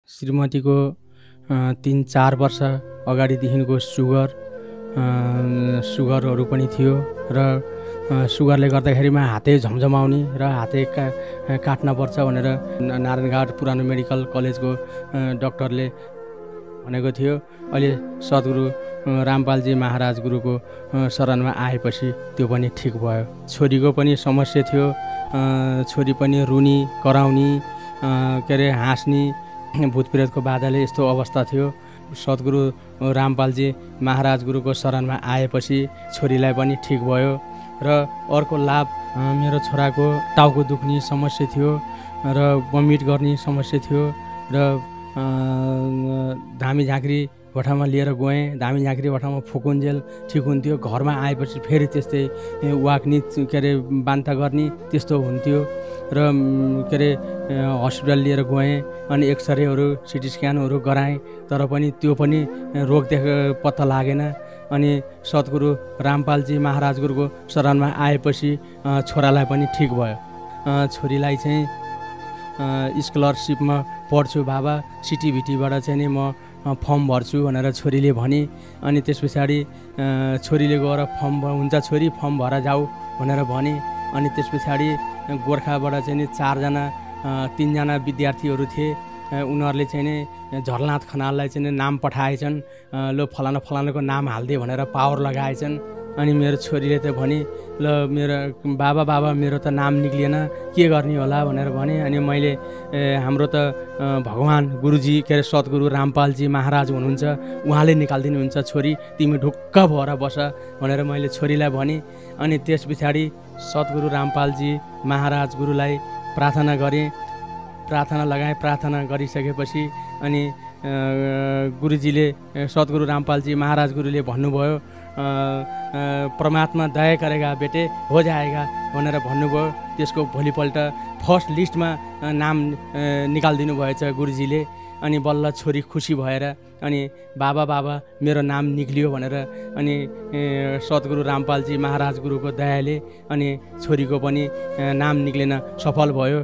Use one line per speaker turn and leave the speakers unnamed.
श्रीमतीको 3-4 वर्ष अगाडिदेखिको सुगरहरू पनि थियो र सुगरले गर्दाखेरिमा हातै झमझमाउने र हातै काट्न पर्छ भनेर नारायणघाट पुरानो मेडिकल कलेजको डाक्टरले भनेको थियो। अहिले सद्गुरु रामपालजी महाराज गुरुको शरणमा आएपछि त्यो पनि ठिक भयो। छोरीको पनि समस्या थियो, छोरी पनि रुनी कराउने के अरे हाँस्ने भूतप्रेतको बाधाले यस्तो अवस्था थियो। सद्गुरु रामपालजी महाराज गुरुको शरणमा आएपछि छोरीलाई पनि ठिक भयो। र अर्को लाभ, मेरो छोराको टाउको दुख्ने समस्या थियो र बमिट गर्ने समस्या थियो र धामी झाँक्री भठामा लिएर गएँ। धामी झाँक्री भठामा फुकुन्जेल ठिक हुन्थ्यो, घरमा आएपछि फेरि त्यस्तै वाक्ने के अरे बान्ता गर्ने त्यस्तो हुन्थ्यो र के अरे हस्पिटल लिएर गएँ। अनि एक्सरेहरू सिटी स्क्यानहरू गराएँ, तर पनि त्यो पनि रोग पत्ता लागेन। अनि सद्गुरु रामपालजी महाराज गुरुको शरणमा आएपछि छोरालाई पनि ठिक भयो। छोरीलाई चाहिँ स्कलरसिपमा पढ्छु बाबा, सिटिभिटीबाट चाहिँ नि म फर्म भर्छु भनेर छोरीले भने। अनि त्यस पछाडि छोरीले गएर फर्म हुन्छ छोरी फर्म भएर जाऊ भनेर भने। अनि त्यस पछाडि गोर्खाबाट चाहिँ नि 3जना विद्यार्थीहरू थिए, उनीहरूले चाहिँ नि झरनाथ खनाललाई चाहिँ नाम पठाएछन्, लो फलाना फलानाको नाम हालिदिए भनेर पावर लगाएछन्। अनि मेरो छोरीले त भने ल मेरो बाबा मेरो त नाम निक्लिएन, के गर्ने होला भनेर भने। अनि मैले हाम्रो त भगवान् गुरुजी के अरे सद्गुरु रामपालजी महाराज हुनुहुन्छ, उहाँले निकालिदिनुहुन्छ छोरी, तिमी ढुक्क भएर बस भनेर मैले छोरीलाई भने। अनि त्यस पछाडि सद्गुरु रामपालजी महाराज गुरुलाई प्रार्थना गरेँ, प्रार्थना लगाएँ। प्रार्थना गरिसकेपछि अनि गुरुजीले सद्गुरु रामपालजी महाराज गुरुले भन्नुभयो, परमात्मा दया करेगा बेटे हो जाएगा भनेर भन्नुभयो। त्यसको भोलिपल्ट फर्स्ट लिस्टमा नाम निकालिदिनु भएछ गुरुजीले। अनि बल्ल छोरी खुसी भएर अनि बाबा मेरो नाम निक्लियो भनेर अनि सद्गुरु रामपालजी महाराज गुरुको दयाले अनि छोरीको पनि नाम निक्लिन सफल भयो।